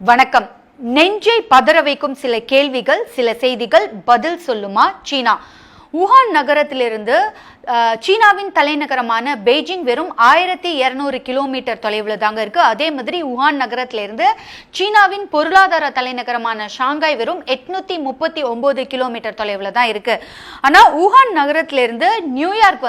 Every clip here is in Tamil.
வணக்கம். நெஞ்சை பதற வைக்கும் சில கேள்விகள், சில செய்திகள். பதில் சொல்லுமா சீனா? வுஹான் நகரத்திலிருந்து சீனாவின் தலைநகரமான பெய்ஜிங் வெறும் 1200 கிலோமீட்டர் தொலைவில் தாங்க இருக்கு. அதே மாதிரி வுஹான் நகரத்திலிருந்து சீனாவின் பொருளாதார தலைநகரமான ஷாங்காய் வெறும் 839 கிலோமீட்டர் தொலைவில் தான் இருக்கு. ஆனா வுஹான் நகரத்திலிருந்து நியூயார்க்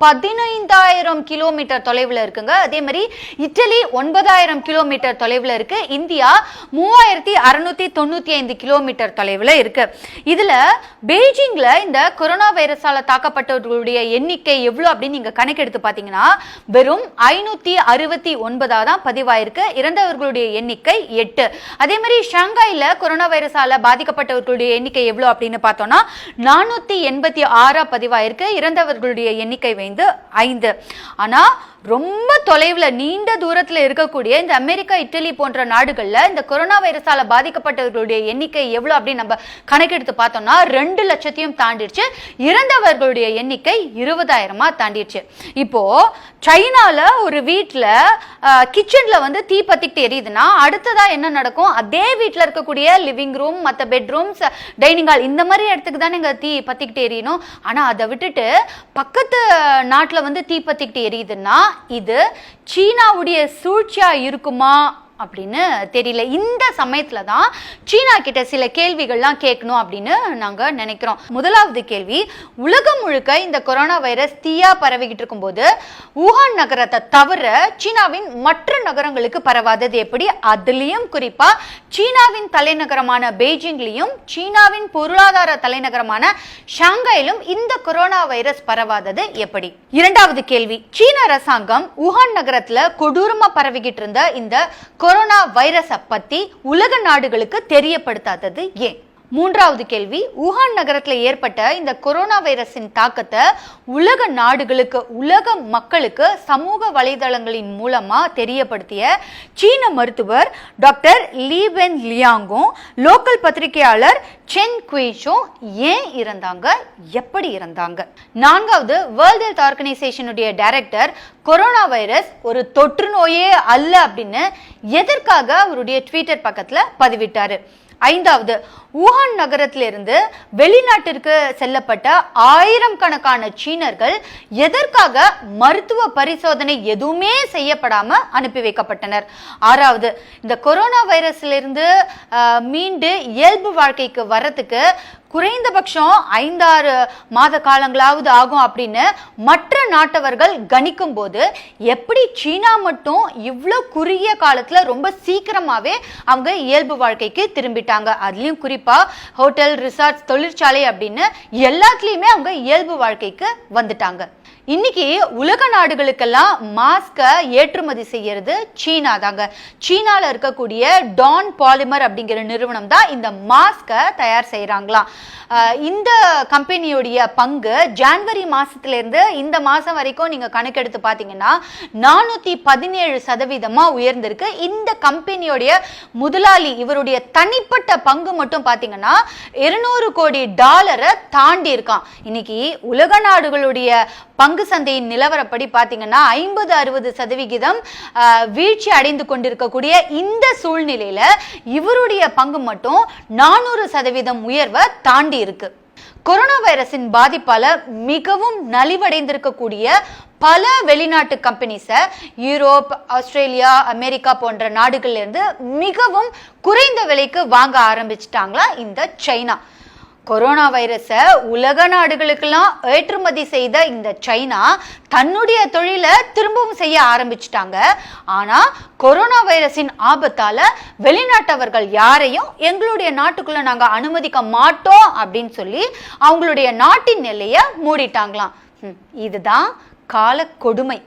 15,000 கிலோமீட்டர் தொலைவில் இருக்குங்க. அதே மாதிரி இட்டலி 9,000 கிலோமீட்டர் தொலைவில் இருக்கு. இந்தியா 3,695 கிலோமீட்டர் தொலைவில் இருக்கு. இதுல பெய்ஜிங்ல இந்த கொரோனா வைரஸால தாக்கப்பட்டவர்களுடைய எண்ணிக்கை எவ்வளவு அப்படின்னு நீங்க கணக்கெடுத்து பாத்தீங்கன்னா வெறும் 569 தான் பதிவாயிருக்கு. இறந்தவர்களுடைய எண்ணிக்கை 8. அதே மாதிரி ஷாங்காயில கொரோனா வைரஸால பாதிக்கப்பட்டவர்களுடைய எண்ணிக்கை எவ்வளவு அப்படின்னு பார்த்தோம்னா 486 பதிவாயிருக்கு. இறந்தவர்களுடைய எண்ணிக்கை 5. ஆனா ரொம்ப தொலைவில் நீண்ட தூரத்தில் இருக்கக்கூடிய இந்த அமெரிக்கா, இட்டலி போன்ற நாடுகளில் இந்த கொரோனா வைரஸால பாதிக்கப்பட்டவர்களுடைய எண்ணிக்கை எவ்வளோ அப்படின்னு நம்ம கணக்கெடுத்து பார்த்தோம்னா 2 லட்சத்தையும் தாண்டிடுச்சு. இறந்தவர்களுடைய எண்ணிக்கை 20,000 தாண்டிடுச்சு. இப்போ சைனால ஒரு வீட்டில் கிச்சன்ல தீ பத்திக்கிட்டு எரியுதுன்னா அடுத்ததா என்ன நடக்கும்? அதே வீட்டில் இருக்கக்கூடிய லிவிங் ரூம், மற்ற பெட்ரூம்ஸ், டைனிங் ஹால் இந்த மாதிரி இடத்துக்கு தானே இங்கே தீ பத்திக்கிட்டு எரியணும். ஆனால் அதை விட்டுட்டு பக்கத்து நாட்டில் தீ பத்திக்கிட்டு எரியுதுன்னா இது சீனாவுடைய சூழ்ச்சியா இருக்குமா அப்படின்னு தெரியல. இந்த சமயத்துல தான் சீனா கிட்ட சில கேள்விகள்லாம் கேட்கணும் அப்படின்னு நாங்க நினைக்கிறோம். முதலாவது கேள்வி, உலகம் முழுக்க இந்த கொரோனா வைரஸ் தீயா பரவிக்கிட்டு இருக்கும்போது வுஹான் நகரத்தை தவிர சீனாவின் மற்ற நகரங்களுக்கு பரவாதது எப்படி? அதுலயும் குறிப்பா சீனாவின் தலைநகரமான பெய்ஜிங்லயும் சீனாவின் பொருளாதார தலைநகரமான ஷாங்காயிலும் இந்த கொரோனா வைரஸ் பரவாதது எப்படி? இரண்டாவது கேள்வி, சீன அரசாங்கம் வுஹான் நகரத்துல கொடூரமா பரவிக்கிட்டு இருந்த இந்த கொரோனா வைரஸை பத்தி உலக நாடுகளுக்கு தெரியப்படுத்தாதது ஏன்? மூன்றாவது கேள்வி, வுஹான் நகரத்தில் ஏற்பட்ட இந்த கொரோனா வைரஸின் தாக்கத்தை உலக நாடுகளுக்கு, உலக மக்களுக்கு சமூக வலைதளங்களின் மூலமா தெரியப்படுத்திய சீன மருத்துவர் டாக்டர் லீ வென் லியாங்கும் லோக்கல் பத்திரிகையாளர் சென் குயிஷும் ஏன் இறந்தாங்க, எப்படி இறந்தாங்க? நான்காவது, வேர்ல்ட் ஹெல்த் ஆர்கனைசேஷனுடைய டைரக்டர் கொரோனா வைரஸ் ஒரு தொற்று நோயே அல்ல அப்படின்னு எதற்காக அவருடைய ட்விட்டர் பக்கத்துல பதிவிட்டாரு? ஐந்தாவது, வுஹான் நகரத்திலிருந்து வெளிநாட்டிற்கு செல்லப்பட்ட 1000 கணக்கான சீனர்கள் எதற்காக மருத்துவ பரிசோதனை எதுவுமே செய்யப்படாம அனுப்பி வைக்கப்பட்டனர்? ஆறாவது, இந்த கொரோனா வைரஸிலிருந்து மீண்டு இயல்பு வாழ்க்கைக்கு வரத்துக்கு குறைந்தபட்சம் 5-6 மாத காலங்களாவது ஆகும் அப்படின்னு மற்ற நாட்டவர்கள் கணிக்கும் போது எப்படி சீனா மட்டும் இவ்வளோ குறுகிய காலத்துல ரொம்ப சீக்கிரமாவே அவங்க இயல்பு வாழ்க்கைக்கு திரும்பிட்டாங்க? அதுலயும் குறிப்பா ஹோட்டல், ரிசார்ட்ஸ், தொழிற்சாலை அப்படின்னு எல்லாத்துலயுமே அவங்க இயல்பு வாழ்க்கைக்கு வந்துட்டாங்க. இன்னைக்கு உலக நாடுகளுக்கெல்லாம் மாஸ்க ஏற்றுமதி செய்யறது சீனா தாங்க. சீனால இருக்கக்கூடிய டான் பாலிமர் அப்படிங்கிற நிறுவனம் தான் இந்த மாஸ்க தயார் செய்யறாங்களாம். இந்த கம்பெனியுடைய பங்கு ஜனவரி மாசத்துல இருந்து இந்த மாசம் வரைக்கும் நீங்க கணக்கெடுத்து பாத்தீங்கன்னா 417% உயர்ந்திருக்கு. இந்த கம்பெனியுடைய முதலாளி இவருடைய தனிப்பட்ட பங்கு மட்டும் பாத்தீங்கன்னா $200 கோடி தாண்டி இருக்கான். இன்னைக்கு உலக நாடுகளுடைய பங்கு சந்தையின் நிலவரப்படி பாத்தீங்கன்னா 50-60% வீழ்ச்சி அடைந்து கொண்டிருக்கக்கூடிய இந்த சூழ்நிலையில இவருடைய பங்கு மட்டும் 400% உயர்வை தாண்டி இருக்கு. கொரோனா வைரஸின் பாதிப்பால மிகவும் நலிவடைந்திருக்கக்கூடிய பல வெளிநாட்டு கம்பெனிஸை யூரோப், ஆஸ்திரேலியா, அமெரிக்கா போன்ற நாடுகள்ல இருந்து மிகவும் குறைந்த விலைக்கு வாங்க ஆரம்பிச்சிட்டாங்களா இந்த சைனா. கொரோனா வைரஸை உலக நாடுகளுக்கெல்லாம் ஏற்றுமதி செய்த இந்த சைனா தன்னுடைய தொழிலை திரும்பவும் செய்ய ஆரம்பிச்சிட்டாங்க. ஆனா கொரோனா வைரஸின் ஆபத்தால வெளிநாட்டவர்கள் யாரையும் எங்களுடைய நாட்டுக்குள்ள நாங்க அனுமதிக்க மாட்டோம் அப்படின்னு சொல்லி அவங்களுடைய நாட்டின் எல்லையை மூடிட்டாங்களாம். இதுதான் கால கொடுமை.